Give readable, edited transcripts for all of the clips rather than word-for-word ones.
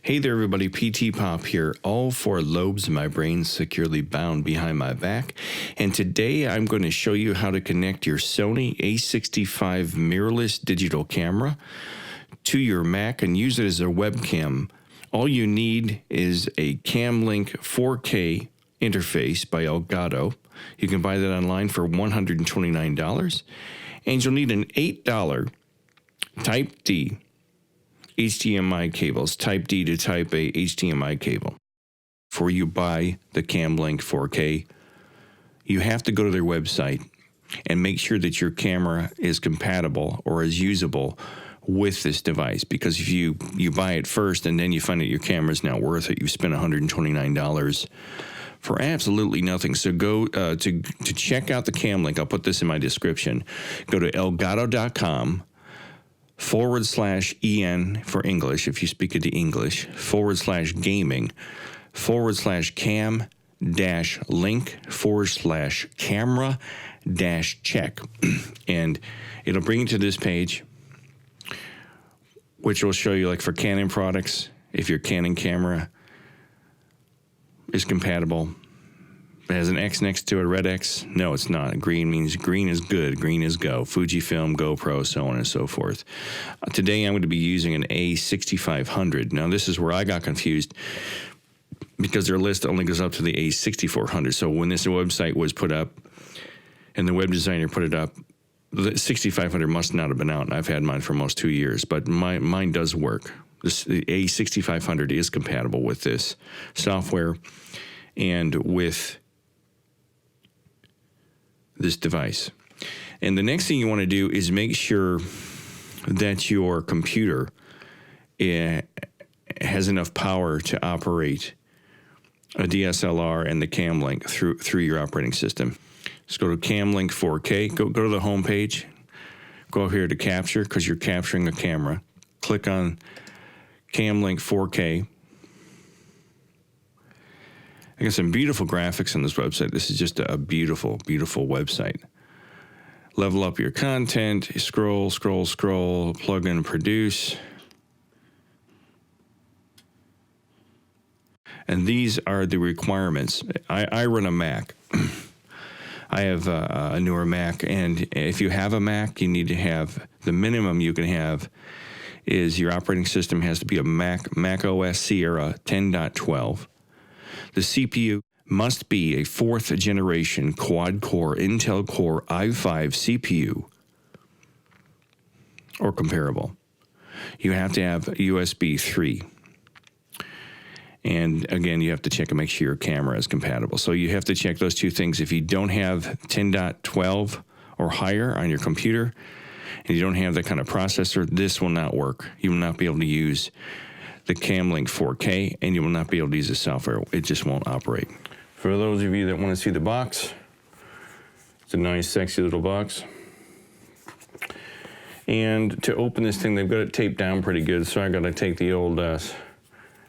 Hey there everybody, PTPOP here. All four lobes of my brain securely bound behind my back. And today I'm going to show you how to connect your Sony A6500 mirrorless digital camera to your Mac and use it as a webcam. All you need is a Cam Link 4K interface by Elgato. You can buy that online for $129. And you'll need an $8 Type D HDMI cables, Type D to Type A HDMI cable. Before you buy the Cam Link 4K, you have to go to their website and make sure that your camera is compatible or is usable with this device. Because if you buy it first and then you find that your camera is not worth it, you've spent $129 for absolutely nothing. So go to check out the Cam Link. I'll put this in my description. Go to elgato.com /EN for English, if you speak it to English, /gaming, /cam-link, /camera-check. And it'll bring you to this page, which will show you, like for Canon products, if your Canon camera is compatible. It has an X next to it, red X. No, it's not. Green means green is good. Green is go. Fujifilm, GoPro, so on and so forth. Today I'm going to be using an A6500. Now this is where I got confused because their list only goes up to the A6400. So when this website was put up and the web designer put it up, the 6500 must not have been out, and I've had mine for almost 2 years, but mine does work. The A6500 is compatible with this software and with this device. And the next thing you want to do is make sure that your computer has enough power to operate a DSLR and the Cam Link through your operating system. Just go to Cam Link 4K, go to the home page, go up here to capture because you're capturing a camera. Click on Cam Link 4K. I got some beautiful graphics on this website. This is just a beautiful, beautiful website. Level up your content, scroll, plug in, produce. And these are the requirements. I run a Mac. I have a newer Mac, and if you have a Mac, you need to have, the minimum you can have is your operating system has to be a Mac OS Sierra 10.12. The CPU must be a 4th generation quad-core Intel Core i5 CPU or comparable. You have to have USB 3. And again, you have to check and make sure your camera is compatible. So you have to check those two things. If you don't have 10.12 or higher on your computer, and you don't have that kind of processor, this will not work. You will not be able to use the Cam Link 4K, and you will not be able to use the software. It just won't operate. For those of you that want to see the box, it's a nice, sexy little box. And to open this thing, they've got it taped down pretty good, so I got to take the old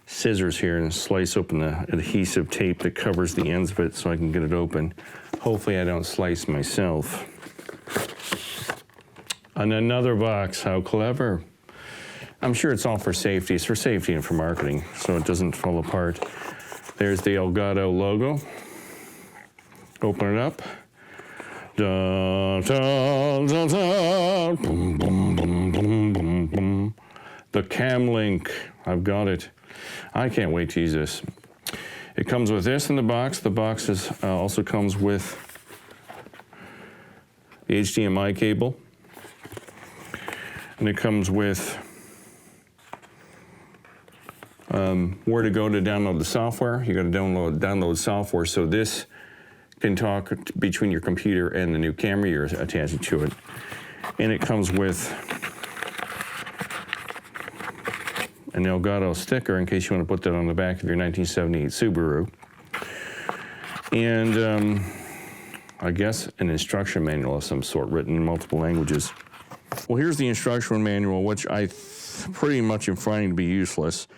scissors here and slice open the adhesive tape that covers the ends of it so I can get it open. Hopefully I don't slice myself. And another box, how clever. I'm sure it's all for safety. It's for safety and for marketing, so it doesn't fall apart. There's the Elgato logo. Open it up. Da, da, da, da. Boom, boom, boom, boom, boom, boom. The Cam Link. I've got it. I can't wait to use this. It comes with this in the box. The box also comes with the HDMI cable. And it comes with where to go to download the software. You got to download software so this can talk between your computer and the new camera you're attaching to it. And it comes with an Elgato sticker in case you want to put that on the back of your 1978 Subaru. And I guess an instruction manual of some sort written in multiple languages. Well, here's the instruction manual, which I pretty much am finding to be useless.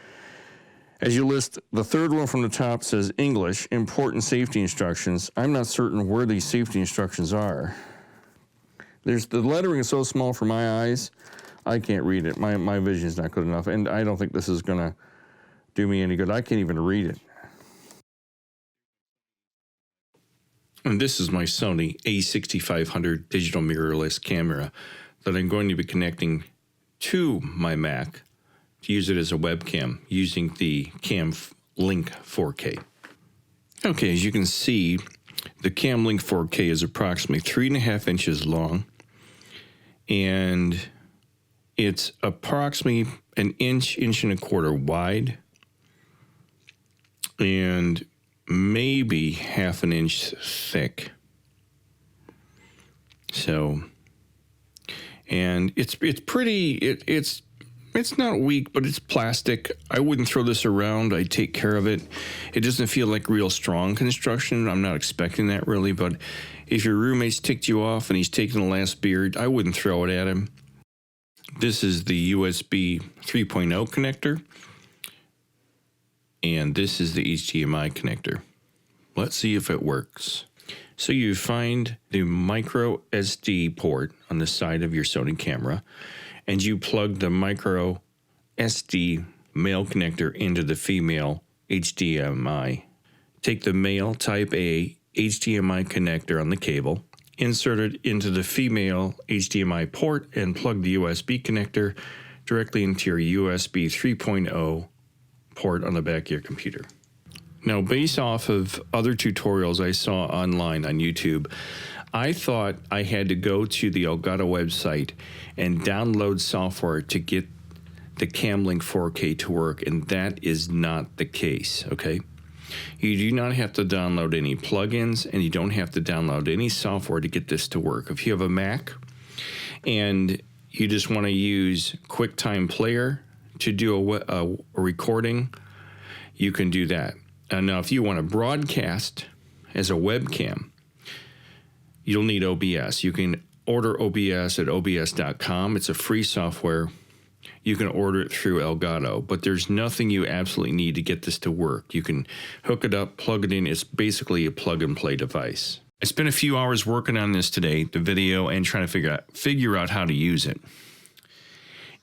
As you list, the third one from the top says English, important safety instructions. I'm not certain where these safety instructions are. The lettering is so small for my eyes, I can't read it. My vision is not good enough, and I don't think this is going to do me any good. I can't even read it. And this is my Sony A6500 digital mirrorless camera that I'm going to be connecting to my Mac to use it as a webcam using the Cam Link 4K. Okay, as you can see, the Cam Link 4K is approximately 3.5 inches long, and it's approximately an inch, inch and a quarter wide, and maybe half an inch thick. So, and it's pretty, it's not weak, but it's plastic. I wouldn't throw this around. I take care of it. It doesn't feel like real strong construction. I'm not expecting that really, but if your roommate's ticked you off and he's taking the last beer, I wouldn't throw it at him. This is the USB 3.0 connector, and this is the HDMI connector. Let's see if it works. So you find the micro SD port on the side of your Sony camera, and you plug the micro SD male connector into the female HDMI. Take the male type A HDMI connector on the cable, insert it into the female HDMI port, and plug the USB connector directly into your USB 3.0 port on the back of your computer. Now, based off of other tutorials I saw online on YouTube, I thought I had to go to the Elgato website and download software to get the Cam Link 4K to work, and that is not the case, okay? You do not have to download any plugins, and you don't have to download any software to get this to work. If you have a Mac and you just want to use QuickTime Player to do a recording, you can do that. And now, if you want to broadcast as a webcam, you'll need OBS. You can order OBS at obs.com. It's a free software. You can order it through Elgato, but there's nothing you absolutely need to get this to work. You can hook it up, plug it in. It's basically a plug-and-play device. I spent a few hours working on this today, the video, and trying to figure out how to use it.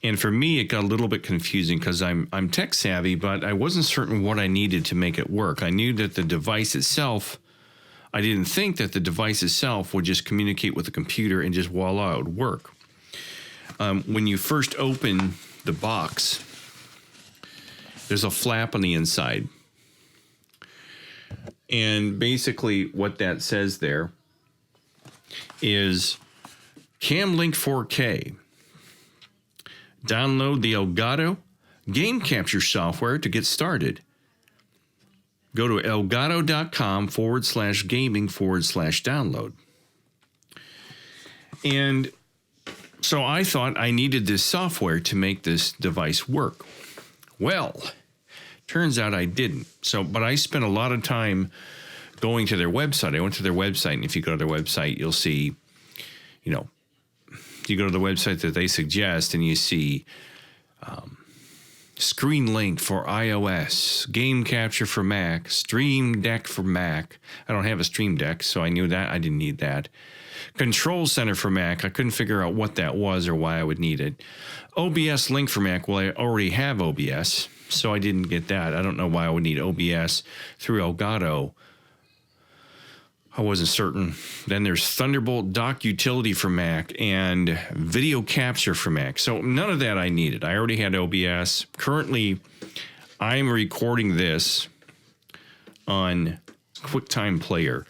And for me, it got a little bit confusing because I'm tech savvy, but I wasn't certain what I needed to make it work. I knew that the device itself, I didn't think that the device itself would just communicate with the computer and just voila, it would work. When you first open the box, there's a flap on the inside. And basically what that says there is Cam Link 4K. Download the Elgato game capture software to get started. Go to elgato.com/gaming/download. And so I thought I needed this software to make this device work. Well, turns out I didn't. But I spent a lot of time going to their website. I went to their website, and if you go to their website, you'll see, you go to the website that they suggest, and you see Screen Link for iOS, Game Capture for Mac, Stream Deck for Mac. I don't have a Stream Deck, so I knew that I didn't need that. Control Center for Mac. I couldn't figure out what that was or why I would need it. OBS Link for Mac. Well, I already have OBS, so I didn't get that. I don't know why I would need OBS through Elgato. I wasn't certain. Then there's Thunderbolt Dock Utility for Mac and Video Capture for Mac. So none of that I needed. I already had OBS. Currently, I'm recording this on QuickTime Player.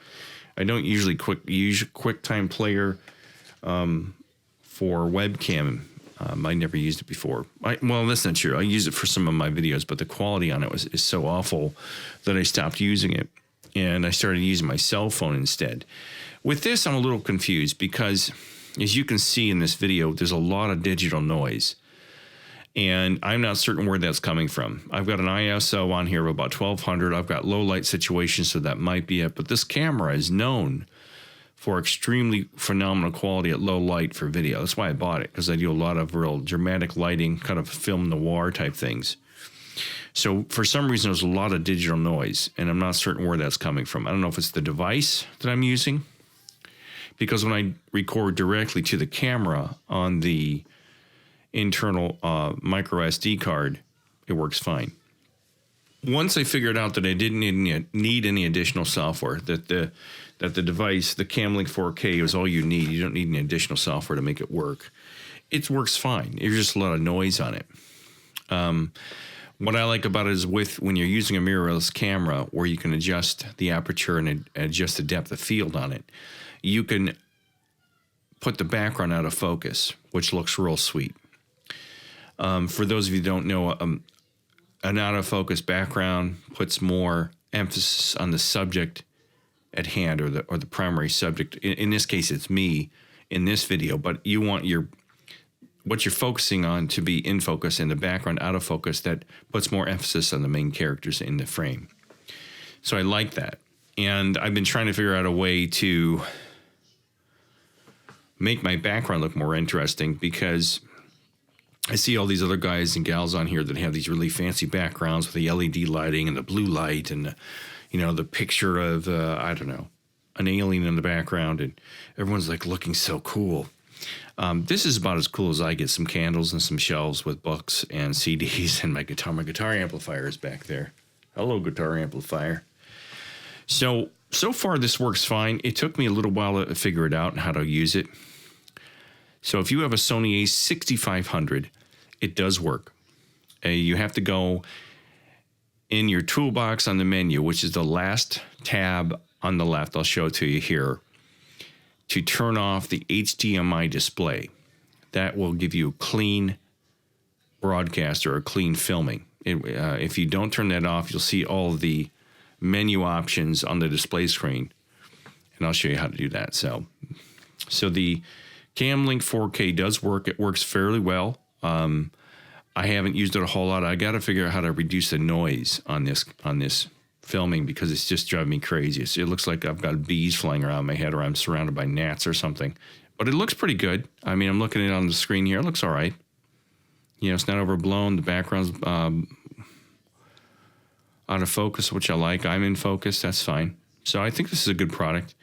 I don't usually use QuickTime Player for webcam. I never used it before. Well, that's not true. I use it for some of my videos, but the quality on it is so awful that I stopped using it. And I started using my cell phone instead. With this, I'm a little confused because, as you can see in this video, there's a lot of digital noise. And I'm not certain where that's coming from. I've got an ISO on here of about 1200. I've got low light situations, so that might be it. But this camera is known for extremely phenomenal quality at low light for video. That's why I bought it, because I do a lot of real dramatic lighting, kind of film noir type things. So for some reason, there's a lot of digital noise, and I'm not certain where that's coming from. I don't know if it's the device that I'm using, because when I record directly to the camera on the internal micro SD card, it works fine. once I figured out that I didn't need any additional software, that the device, the Cam Link 4K, is all you need. You don't need any additional software to make it work. It works fine. There's just a lot of noise on it. What I like about it is when you're using a mirrorless camera where you can adjust the aperture and adjust the depth of field on it, you can put the background out of focus, which looks real sweet. For those of you who don't know, an out of focus background puts more emphasis on the subject at hand, or the primary subject. In this case, it's me in this video, but you want what you're focusing on to be in focus, and the background out of focus. That puts more emphasis on the main characters in the frame. So I like that. And I've been trying to figure out a way to make my background look more interesting, because I see all these other guys and gals on here that have these really fancy backgrounds with the LED lighting and the blue light and the picture of I don't know, an alien in the background, and everyone's like looking so cool. This is about as cool as I get. Some candles and some shelves with books and CDs, and my guitar amplifier is back there. Hello, guitar amplifier. So far this works fine. It took me a little while to figure it out and how to use it. So if you have a Sony A6500, it does work. You have to go in your toolbox on the menu, which is the last tab on the left. I'll show it to you here, to turn off the HDMI display. That will give you a clean broadcast or a clean filming. If you don't turn that off, you'll see all of the menu options on the display screen, and I'll show you how to do that. So the Cam Link 4K does work. It works fairly well. I haven't used it a whole lot. I got to figure out how to reduce the noise on this filming, because it's just driving me crazy. It looks like I've got bees flying around my head, or I'm surrounded by gnats or something. But it looks pretty good. I mean, I'm looking at it on the screen here. It looks all right. It's not overblown. The background's out of focus, which I like. I'm in focus. That's fine. So I think this is a good product.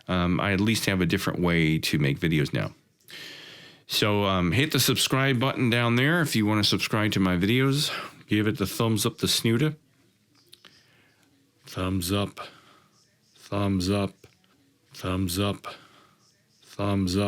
I at least have a different way to make videos now. So hit the subscribe button down there if you want to subscribe to my videos. Give it the thumbs up the snooter. Thumbs up. Thumbs up. Thumbs up. Thumbs up.